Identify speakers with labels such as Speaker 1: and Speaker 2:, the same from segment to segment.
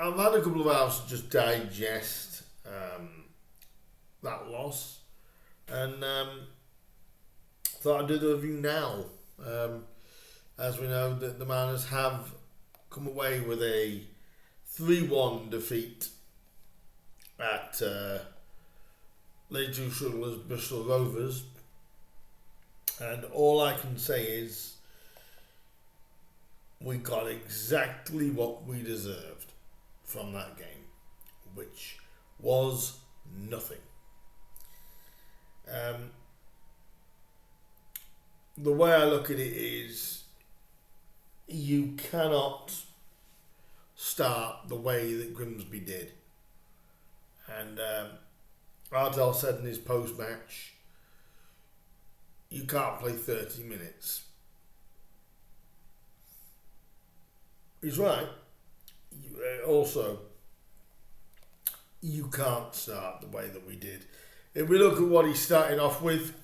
Speaker 1: I've had a couple of hours to just digest that loss, and thought I'd do the review now. As we know, that the Mariners have come away with a 3-1 defeat at Lady Two Strugglers Bristol Rovers, and all I can say is we got exactly what we deserved from that game, which was nothing. The way I look at it is, you cannot start the way that Grimsby did. And Ardell said in his post-match, you can't play 30 minutes. He's right. Also, you can't start the way that we did. If we look at what he started off with,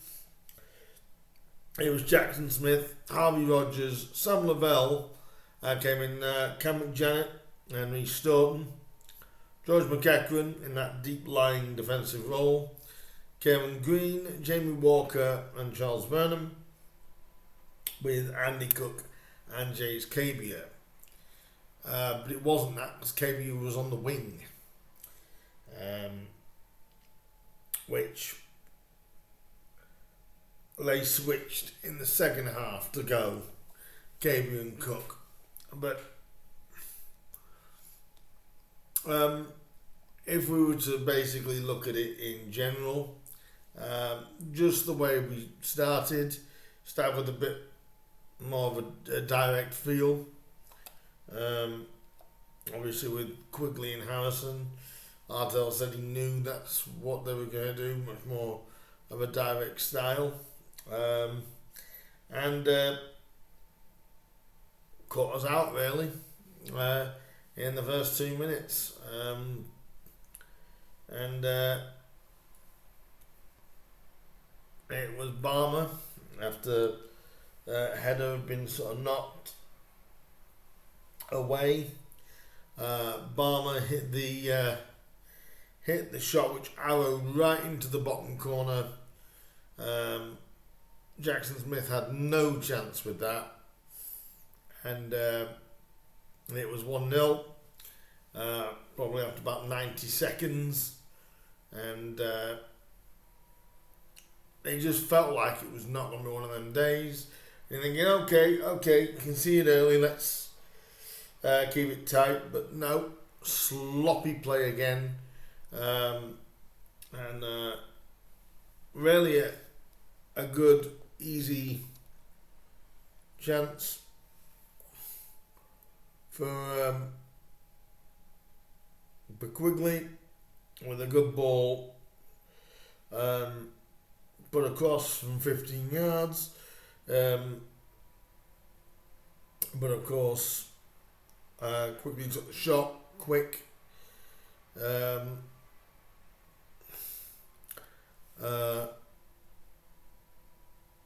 Speaker 1: it was Jackson Smith, Harvey Rogers, Sam Lavelle came in, Cam McJanet, Henry Stoughton, George McEachran in that deep-lying defensive role, Kevin Green, Jamie Walker and Charles Burnham, with Andy Cook and Jace Cabier. But it wasn't that, because Cabier was on the wing, which they switched in the second half to go Cabier and Cook. But if we were to basically look at it in general, just the way we started with a bit more of a direct feel. Obviously with Quigley and Harrison, Ardell said he knew that's what they were going to do, much more of a direct style. And caught us out really in the first 2 minutes. And it was Barmer, after Header had been sort of knocked away. Barmer hit the shot which arrowed right into the bottom corner. Jackson Smith had no chance with that, and it was 1-0 probably after about 90 seconds, and it just felt like it was not going to be one of them days. You're thinking, okay, you can see it early, let's keep it tight, but no, sloppy play again, and really a good, easy chance for Quigley with a good ball, put across from 15 yards, but of course Quigley took the shot quick.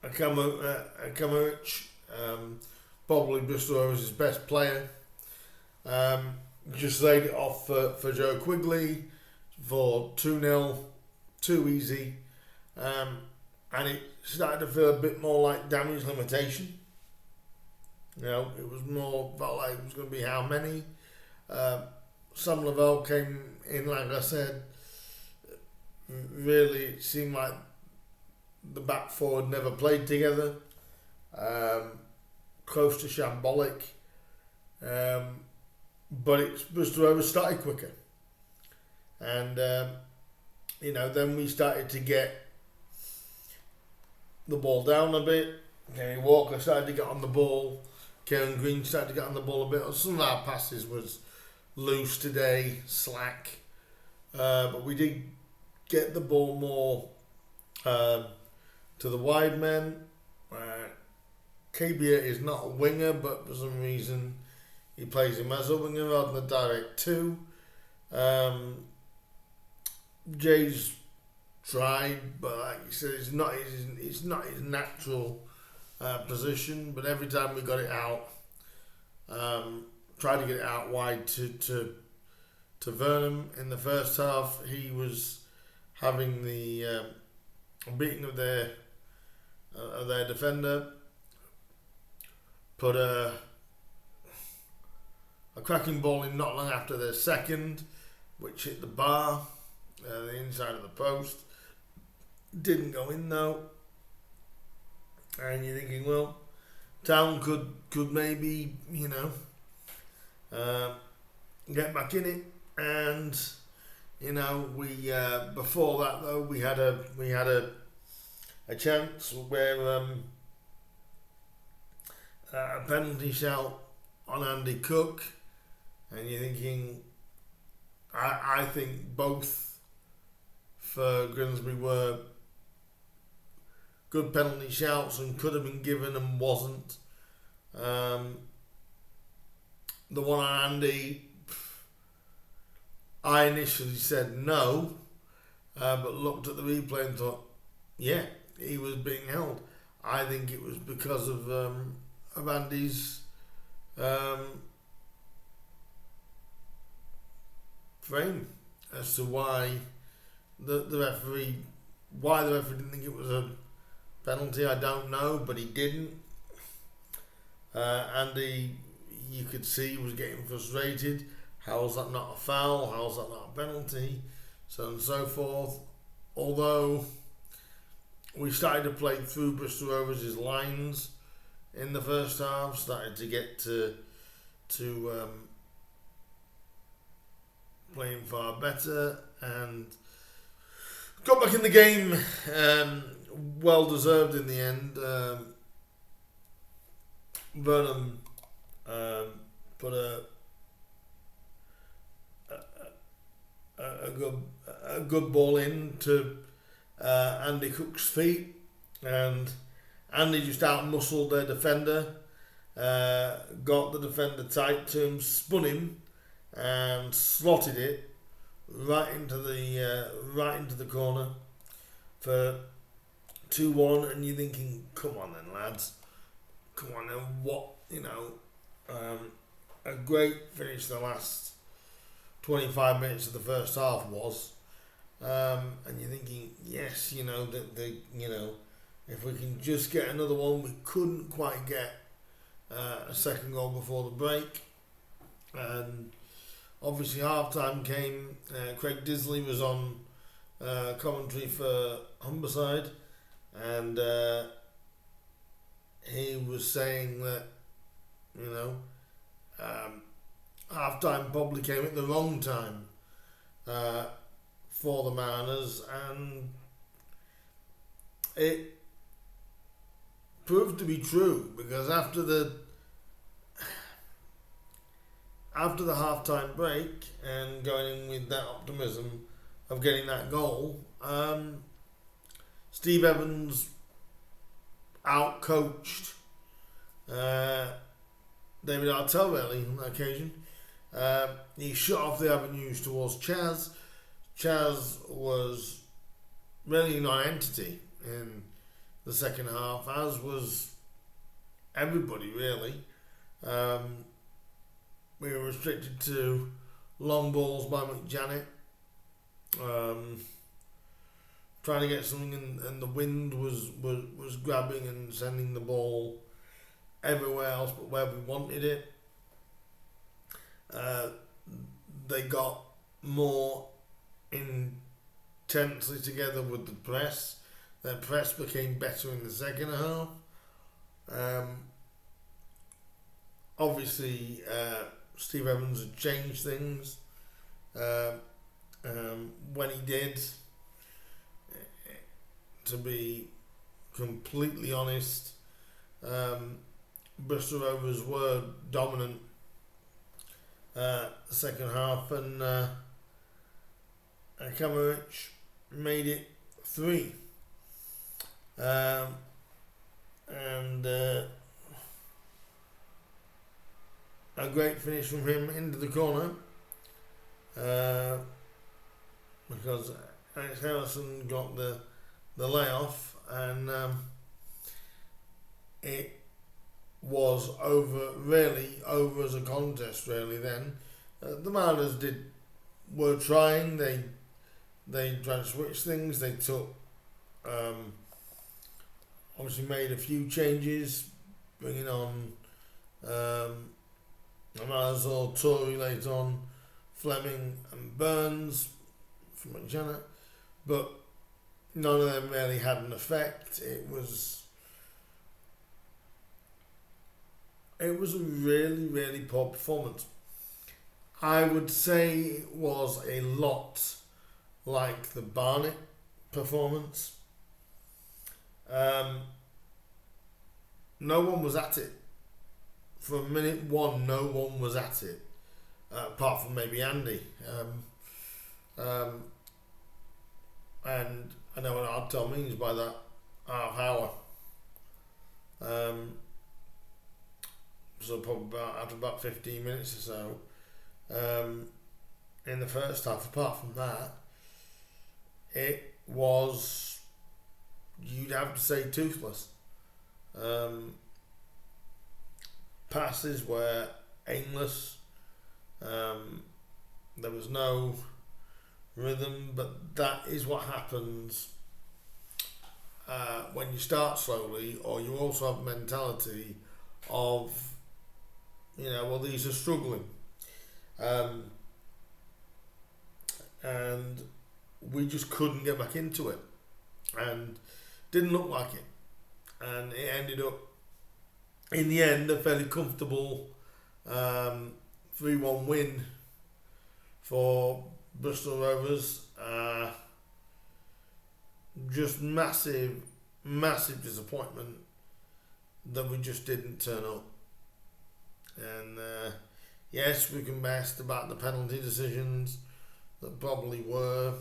Speaker 1: Akamovich, probably Bristol Rovers' best player, just laid it off for Joe Quigley for 2-0, too easy, and it started to feel a bit more like damage limitation. You know, it was more, felt like it was going to be how many. Sam Lavelle came in, like I said, really it seemed like the back four had never played together, close to shambolic, but it's Bristol Rovers started quicker, and then we started to get the ball down a bit. Kenny Walker started to get on the ball, Kieran Green started to get on the ball a bit. Some of our passes was loose today, slack, but we did get the ball more to the wide men. Cabier is not a winger, but for some reason he plays him as a winger rather than a direct two. Jay's tried, but like you said, it's not his natural position. But every time we got it out, tried to get it out wide to to Vernon in the first half. He was having the beating of their defender, put a cracking ball in not long after their second, which hit the bar, the inside of the post. Didn't go in though, and you're thinking, well, Town could maybe get back in it, and we before that though we had a chance where a penalty shout on Andy Cook, and you're thinking, I think both for Grimsby were good penalty shouts and could have been given and wasn't. The one on Andy, I initially said no, but looked at the replay and thought, yeah, he was being held. I think it was because of Andy's frame as to why the referee didn't think it was a penalty. I don't know, but he didn't. Andy, you could see, was getting frustrated. How is that not a foul? How is that not a penalty? So on and so forth. Although we started to play through Bristol Rovers' lines in the first half, started to get to playing far better and got back in the game. Well deserved in the end. Vernon put a good ball in to Andy Cook's feet, and Andy just out-muscled their defender, got the defender tight to him, spun him, and slotted it right into the corner for 2-1. And you're thinking, come on then, lads, come on then, what, a great finish the last 25 minutes of the first half was, and you're thinking, yes, if we can just get another one. We couldn't quite get a second goal before the break, and obviously half time came. Craig Disley was on commentary for Humberside, and he was saying that half time probably came at the wrong time for the Mariners, and it proved to be true, because after the half-time break and going in with that optimism of getting that goal, Steve Evans out-coached David Artell really on that occasion. He shut off the avenues towards Chaz. Chaz was really a non-entity in the second half, as was everybody really. We were restricted to long balls by McJanet, trying to get something, and the wind was grabbing and sending the ball everywhere else but where we wanted it. They got more intensely together with the press. Their press became better in the second half. Obviously, Steve Evans had changed things. When he did, to be completely honest, Bristol Rovers were dominant the second half, and Kamarich made it 3. And a great finish from him into the corner, because Alex Harrison got the layoff, and it was over as a contest really then. The Mariners did were trying. They tried to switch things. They took obviously made a few changes, bringing on Amazon, Tory later on, Fleming and Burns from McJenna, but none of them really had an effect. It was a really, really poor performance. I would say it was a lot like the Barnet performance. No one was at it. From minute one, no one was at it, apart from maybe Andy. And I know what Artel means by that half hour. So probably after about 15 minutes or so, in the first half. Apart from that, it was, you'd have to say, toothless. Passes were aimless. There was no rhythm, but that is what happens when you start slowly, or you also have a mentality of, well, these are struggling. And we just couldn't get back into it, and didn't look like it. And it ended up, in the end, a fairly comfortable 3-1 win for Bristol Rovers. Just massive disappointment that we just didn't turn up. And yes, we can best about the penalty decisions that probably were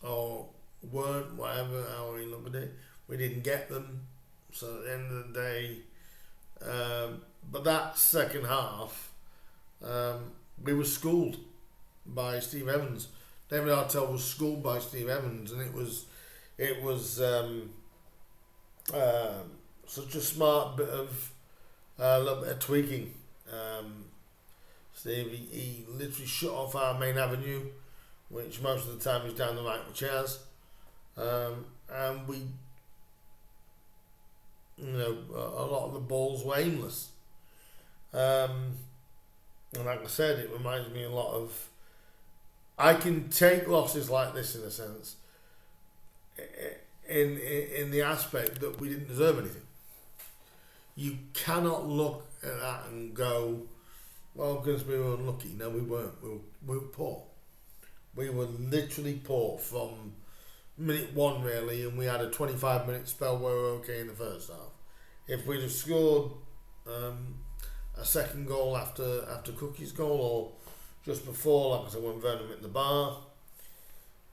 Speaker 1: or weren't, whatever, how we look at it. We didn't get them. So at the end of the day, but that second half, we were schooled by Steve Evans. David Artel was schooled by Steve Evans, and it was such a smart bit of a little bit of tweaking. Steve, he literally shut off our main avenue, which most of the time is down the right with Chaz, and we, a lot of the balls were aimless. And like I said, it reminds me a lot of, I can take losses like this in a sense, in the aspect that we didn't deserve anything. You cannot look at that and go, well, because we were unlucky. No, we weren't. We were poor. We were literally poor from minute one, really, and we had a 25-minute spell where we were okay in the first half. If we'd have scored a second goal after Cookie's goal, or just before, like I said, when Vernon hit the bar,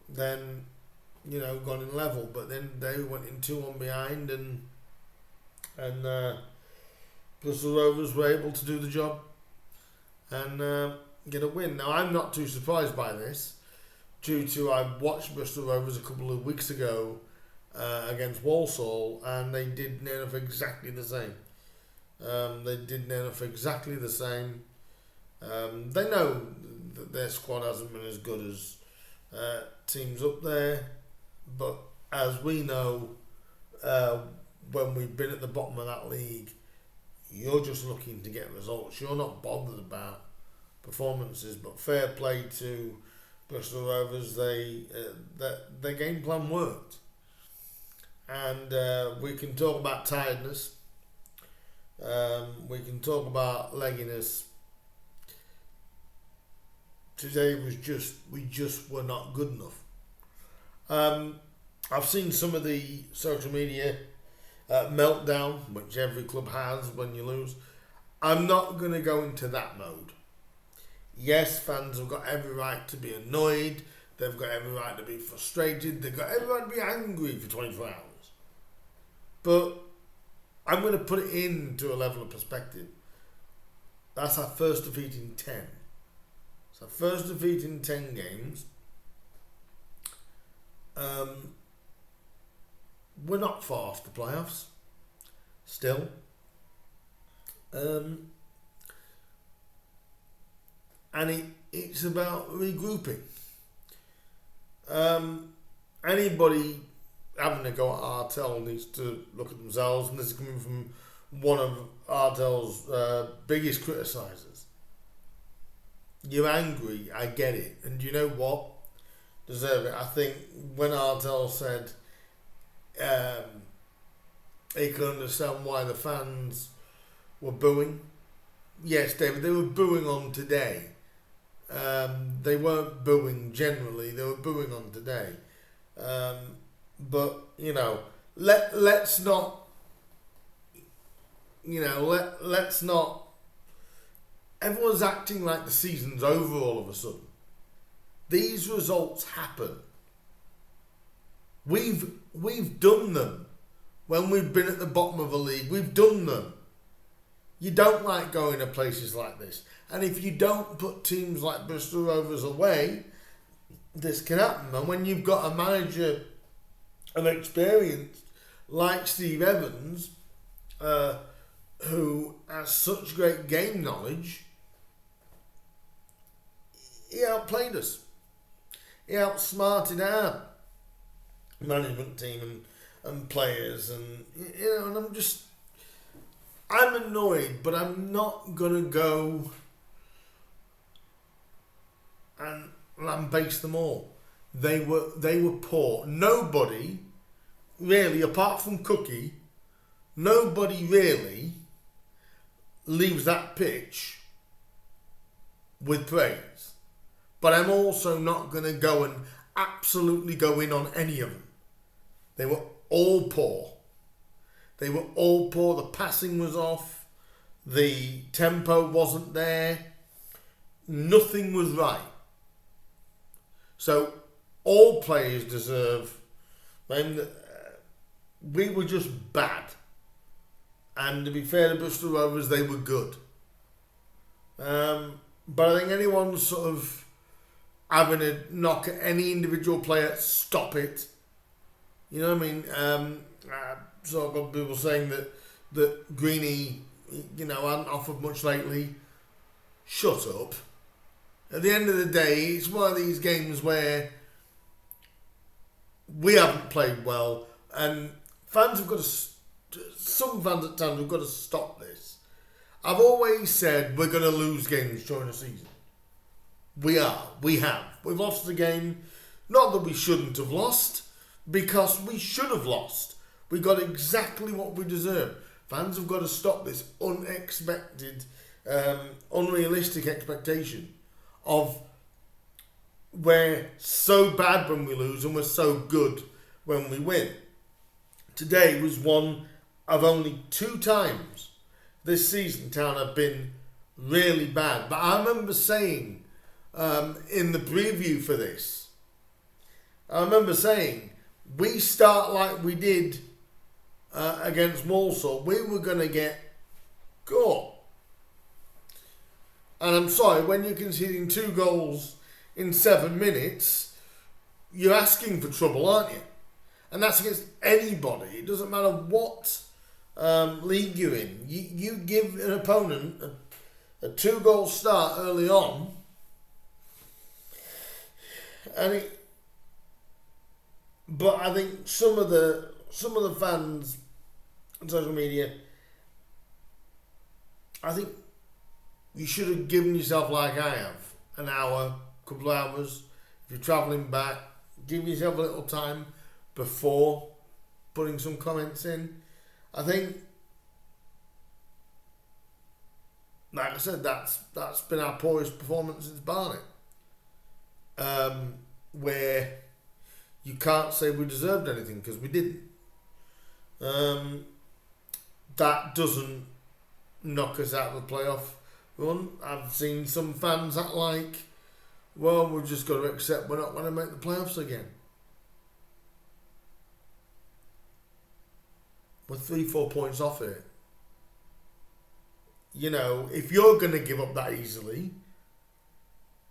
Speaker 1: then, gone in level. But then they went in 2-1 behind, and Bristol Rovers were able to do the job and get a win. Now, I'm not too surprised by this, due to I watched Bristol Rovers a couple of weeks ago against Walsall, and they did near enough exactly the same. They know that their squad hasn't been as good as teams up there, but as we know, when we've been at the bottom of that league, you're just looking to get results. You're not bothered about performances. But fair play to Bristol Rovers, their game plan worked. And we can talk about tiredness. We can talk about legginess. Today we just were not good enough. I've seen some of the social media meltdown, which every club has when you lose. I'm not going to go into that mode. Yes, fans have got every right to be annoyed. They've got every right to be frustrated. They've got every right to be angry for 24 hours. But I'm going to put it into a level of perspective. That's our first defeat in 10. It's our first defeat in 10 games. We're not far off the playoffs. Still. and it's about regrouping. Anybody having a go at Artell needs to look at themselves, and this is coming from one of Artell's biggest criticisers. You're angry, I get it, and you know what? Deserve it. I think when Artell said he could understand why the fans were booing. Yes, David, they were booing on today. They weren't booing generally, they were booing on today. But, let's not, let's not, everyone's acting like the season's over all of a sudden. These results happen. We've done them. When we've been at the bottom of a league, we've done them. You don't like going to places like this. And if you don't put teams like Bristol Rovers away, this can happen. And when you've got a manager of experience like Steve Evans, who has such great game knowledge, he outplayed us. He outsmarted our management team and players, and and I'm annoyed, but I'm not gonna go and lambaste them all. They were poor. Nobody really, apart from Cookie, nobody really leaves that pitch with praise. But I'm also not gonna go and absolutely go in on any of them. They were all poor. They were all poor. The passing was off. The tempo wasn't there. Nothing was right. So all players deserve. We were just bad. And to be fair to Bristol Rovers, they were good. But I think anyone sort of having a knock at any individual player, stop it. You know what I mean? So I've got people saying that Greeny, hadn't offered much lately. Shut up. At the end of the day, it's one of these games where we haven't played well, and fans have got to. Some fans at times have got to stop this. I've always said we're going to lose games during the season. We are. We have. We've lost the game. Not that we shouldn't have lost, because we should have lost. We got exactly what we deserve. Fans have got to stop this unexpected, unrealistic expectation of we're so bad when we lose and we're so good when we win. Today was one of only 2 times this season Town have been really bad. But I remember saying in the preview for this, we start like we did against Walsall, we were going to get caught. And I'm sorry, when you're conceding 2 goals in 7 minutes, you're asking for trouble, aren't you? And that's against anybody. It doesn't matter what league you're in. You give an opponent a 2-goal start early on, but I think some of the fans on social media, I think you should have given yourself, like I have, an hour, couple of hours. If you're travelling back, give yourself a little time before putting some comments in. I think, like I said, that's been our poorest performance since Barnet. Where you can't say we deserved anything, because we didn't. That doesn't knock us out of the playoff run. I've seen some fans act like, well, we've just got to accept we're not going to make the playoffs again. We're 3-4 points off it. If you're going to give up that easily,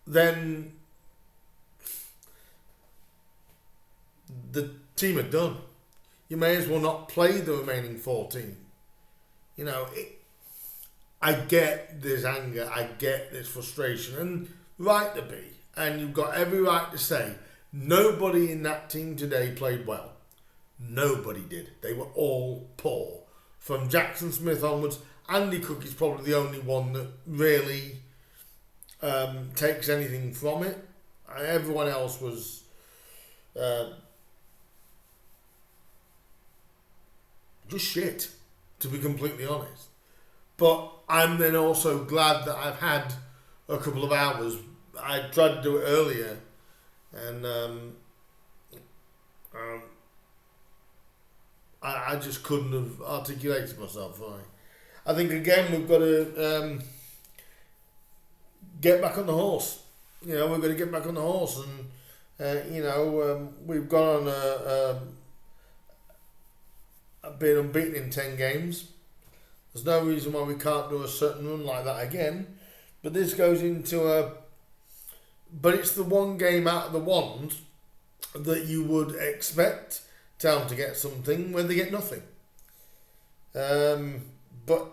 Speaker 1: then the team are done. You may as well not play the remaining 14. I get this anger, I get this frustration, and right to be. And you've got every right to say, nobody in that team today played well. Nobody did. They were all poor. From Jackson Smith onwards, Andy Cook is probably the only one that really takes anything from it. Everyone else was just shit, to be completely honest. But I'm then also glad that I've had a couple of hours. I tried to do it earlier, and I just couldn't have articulated myself right. I think again we've got to get back on the horse. We've got to get back on the horse, and we've gone on been unbeaten in 10 games. There's no reason why we can't do a certain run like that again. But this goes into but it's the one game out of the ones that you would expect Town to get something when they get nothing. But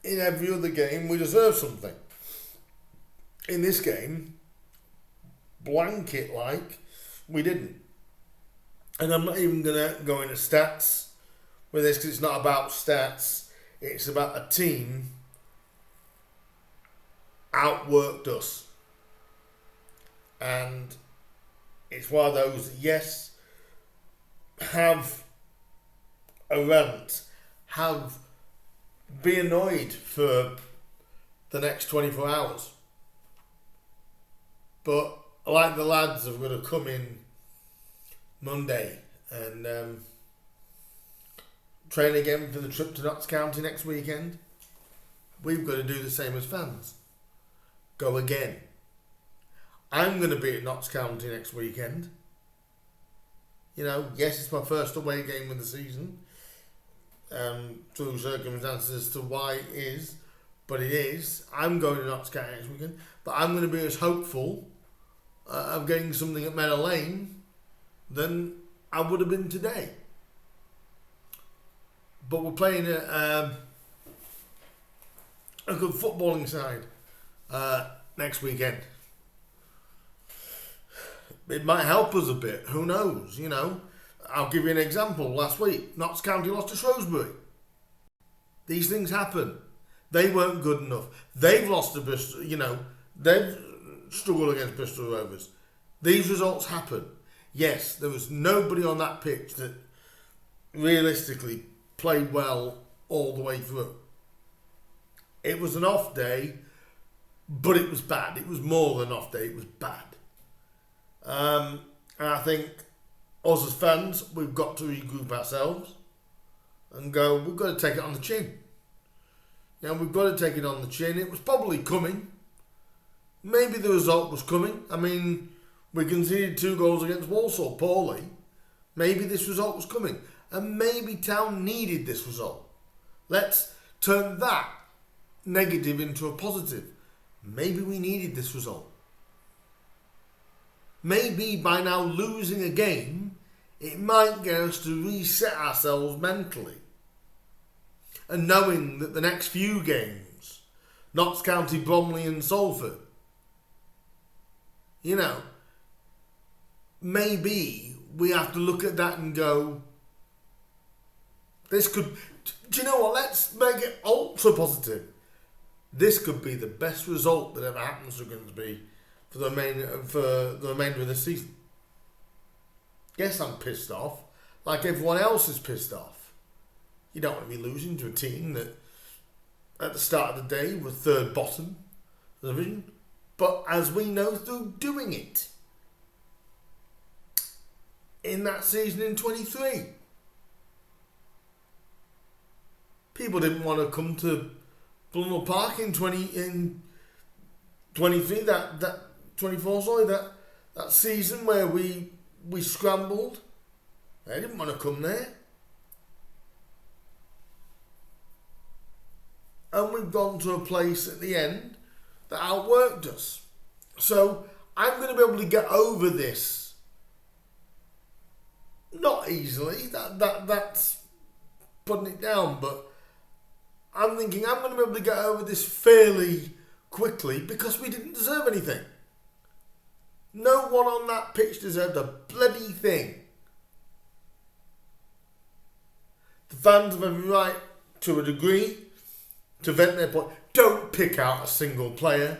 Speaker 1: in every other game, we deserve something. In this game, blanket-like, we didn't. And I'm not even going to go into stats with this because it's not about stats. It's about a team outworked us. And it's one of those that, yes, have a rant, be annoyed for the next 24 hours. But like the lads have got to come in Monday and train again for the trip to Notts County next weekend. We've got to do the same as fans. Go again. I'm going to be at Notts County next weekend. Yes, it's my first away game of the season. Through circumstances as to why it is. But it is. I'm going to Notts County next weekend. But I'm going to be as hopeful of getting something at Meadow Lane than I would have been today. But we're playing a good footballing side next weekend. It might help us a bit. Who knows? I'll give you an example. Last week, Notts County lost to Shrewsbury. These things happen. They weren't good enough. They've lost to Bristol. They've struggled against Bristol Rovers. These results happen. Yes, there was nobody on that pitch that realistically played well all the way through. It was an off day, but it was bad. It was more than an off day. It was bad. And I think us as fans, we've got to regroup ourselves and go, we've got to take it on the chin. We've got to take it on the chin. It was probably coming. Maybe the result was coming. I mean, we conceded 2 goals against Walsall poorly. Maybe this result was coming. And maybe Town needed this result. Let's turn that negative into a positive. Maybe we needed this result. Maybe by now losing a game, it might get us to reset ourselves mentally. And knowing that the next few games, Notts County, Bromley and Salford, maybe we have to look at that and go, this could, do you know what, let's make it ultra positive. This could be the best result that ever happens to Grimsby for the remainder of the season. Yes, I'm pissed off, like everyone else is pissed off. You don't want to be losing to a team that at the start of the day was third bottom of the division, but as we know through doing it in that season in 23, people didn't want to come to Blundell Park in 23, that 24, sorry, that season where we scrambled. They didn't want to come there. And we've gone to a place at the end that outworked us. So I'm going to be able to get over this. Not easily, that's putting it down, but I'm thinking I'm going to be able to get over this fairly quickly because we didn't deserve anything. No one on that pitch deserved a bloody thing. The fans have every right, to a degree, to vent their point. Don't pick out a single player,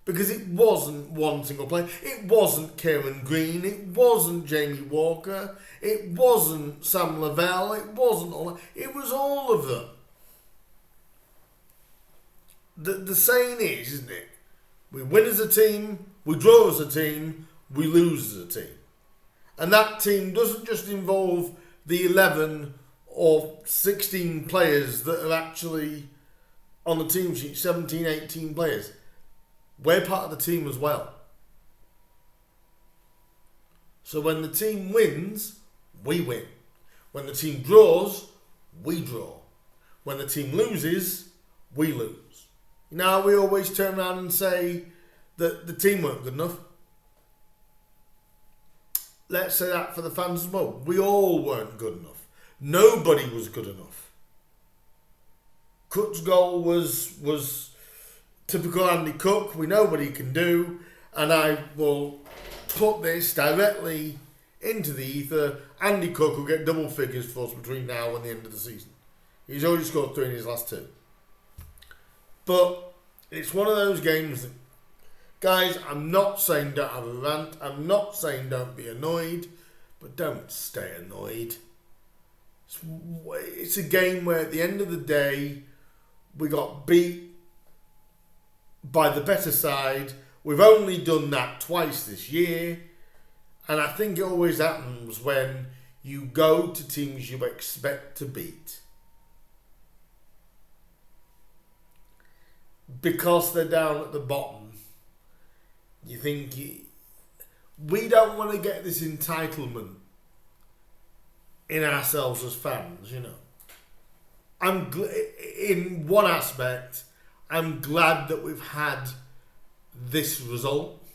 Speaker 1: because it wasn't one single player. It wasn't Kieran Green. It wasn't Jamie Walker. It wasn't Sam Lavelle. It wasn't all that. It was all of them. The saying is, isn't it? We win as a team, we draw as a team, we lose as a team. And that team doesn't just involve the 11 or 16 players that are actually on the team sheet, 17, 18 players. We're part of the team as well. So when the team wins, we win. When the team draws, we draw. When the team loses, we lose. Now we always turn around and say that the team weren't good enough. Let's say that for the fans as well. We all weren't good enough. Nobody was good enough. Cook's goal was typical Andy Cook. We know what he can do. And I will put this directly into the ether. Andy Cook will get double figures for us between now and the end of the season. He's already scored 3 in his last 2. But it's one of those games that, guys, I'm not saying don't have a rant. I'm not saying don't be annoyed. But don't stay annoyed. It's a game where at the end of the day, we got beat by the better side. We've only done that twice this year. And I think it always happens when you go to teams you expect to beat. Because they're down at the bottom, you think we don't want to get this entitlement in ourselves as fans, you know. In one aspect, I'm glad that we've had this result,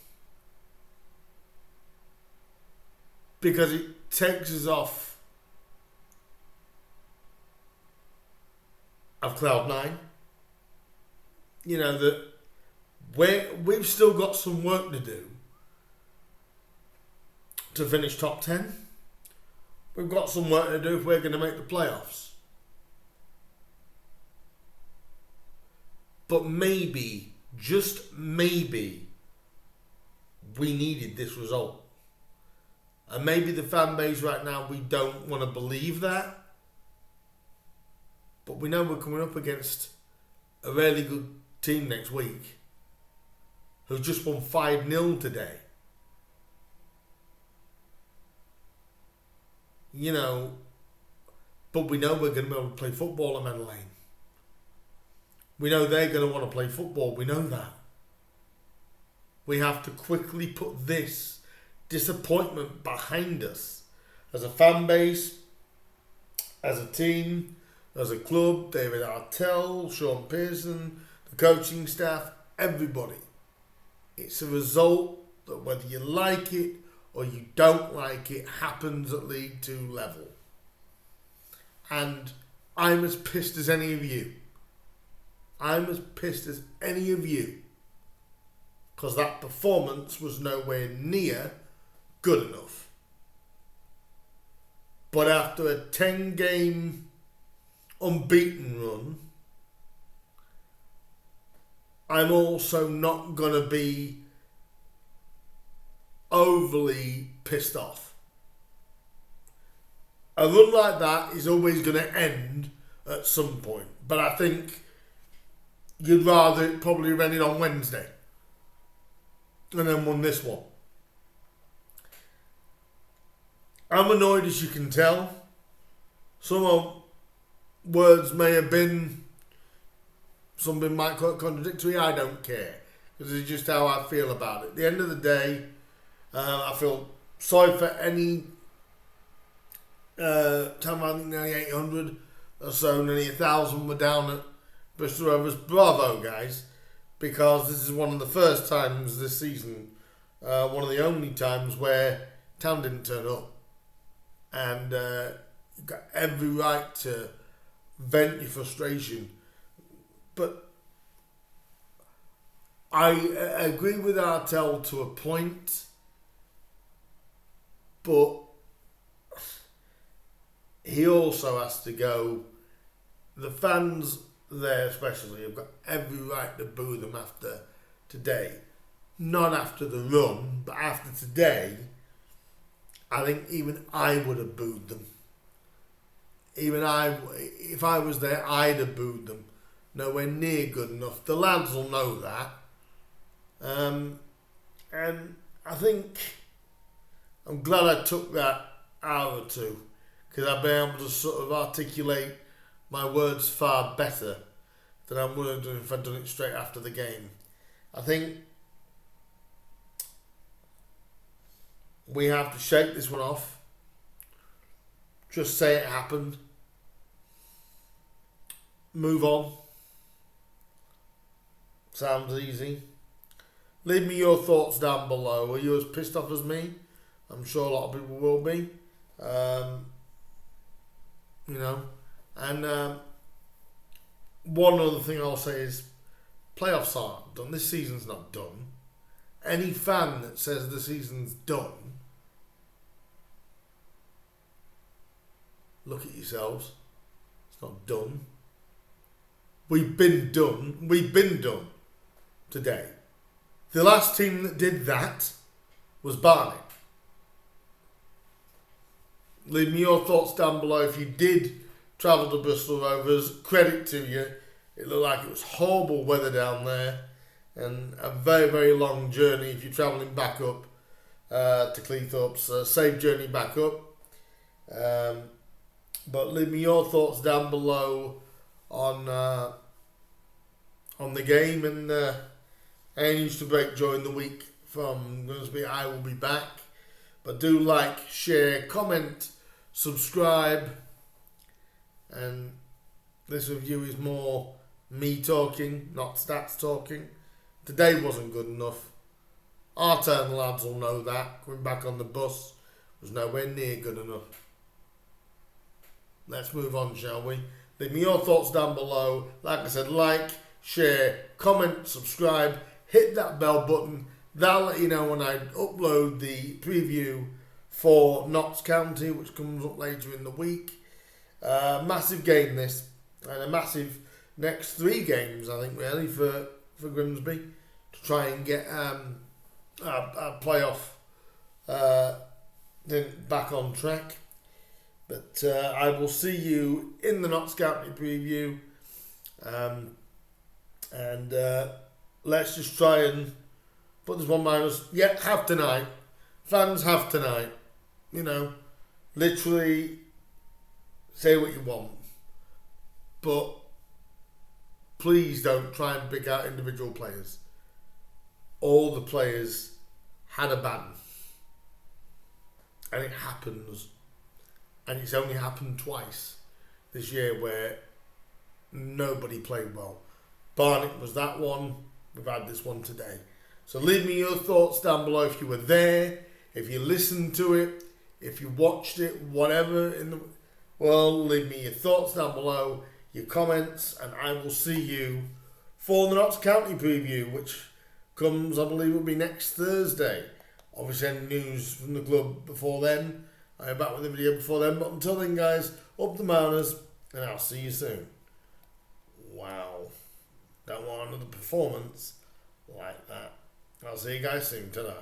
Speaker 1: because it takes us off of cloud 9. You know, that we've still got some work to do to finish top 10. We've got some work to do if we're going to make the playoffs. But maybe, just maybe, we needed this result. And maybe the fan base right now, we don't want to believe that. But we know we're coming up against a really good team next week who just won 5-0 today. You know, but we know we're going to be able to play football at Meadow Lane. We know they're going to want to play football. We know that. We have to quickly put this disappointment behind us as a fan base, as a team, as a club. David Artell, Sean Pearson, the coaching staff, everybody. It's a result that whether you like it or you don't like it, happens at League 2 level. And I'm as pissed as any of you. I'm as pissed as any of you. Because that performance was nowhere near good enough. But after a 10-game unbeaten run, I'm also not going to be overly pissed off. A run like that is always going to end at some point. But I think you'd rather it probably have ended on Wednesday and then won this one. I'm annoyed, as you can tell. Some of words may have been something might contradictory. I don't care, because it's just how I feel about it. At the end of the day, I feel sorry for any time. I think nearly 800 or so, nearly 1,000 were down at Bristol Rovers. Bravo, guys, because this is one of the first times this season, one of the only times where Town didn't turn up. And you've got every right to vent your frustration but I agree with Artell to a point, but he also has to go. The fans there especially have got every right to boo them after today. Not after the run, but after today, I think even I would have booed them. Even I, if I was there, I'd have booed them. Nowhere near good enough. The lads will know that. And I think I'm glad I took that hour or two, because I've been able to sort of articulate my words far better than I would have done if I'd done it straight after the game. I think we have to shake this one off. Just say it happened. Move on. Sounds easy. Leave me your thoughts down below. Are you as pissed off as me? I'm sure a lot of people will be. And one other thing I'll say is playoffs aren't done. This season's not done. Any fan that says the season's done, look at yourselves. It's not done. We've been done. We've been done today. The last team that did that was Barnet. Leave me your thoughts down below. If you did travel to Bristol Rovers, credit to you. It looked like it was horrible weather down there and a very, very long journey if you're travelling back up to Cleethorpes. So safe journey back up. But leave me your thoughts down below on the game, and any news to break during the week from Grimsby. I will be back. But do like, share, comment, subscribe. And this review is more me talking, not stats talking. Today wasn't good enough. Our turn lads will know that. Coming back on the bus was nowhere near good enough. Let's move on, shall we? Leave me your thoughts down below. Like I said, like, share, comment, subscribe, hit that bell button. That'll let you know when I upload the preview for Notts County, which comes up later in the week. Massive game this, and a massive next 3 games, I think, really, for Grimsby to try and get a playoff back on track. But I will see you in the Notts County preview, and let's just try and put this one behind us. Yeah, have tonight. Fans have tonight. You know, literally say what you want, but please don't try and pick out individual players. All the players had a ban, and it happens, and it's only happened twice this year where nobody played well. Barnet was that one. We've had this one today. So leave me your thoughts down below if you were there, if you listened to it, if you watched it, whatever in the world. Leave me your thoughts down below, your comments, and I will see you for the Notts County preview, which comes, I believe, will be next Thursday. Obviously, any news from the club before then. I'm back with a video before then. But until then, guys, up the Mariners, and I'll see you soon. Wow. Don't want another performance like that. I'll see you guys soon. Ta-da.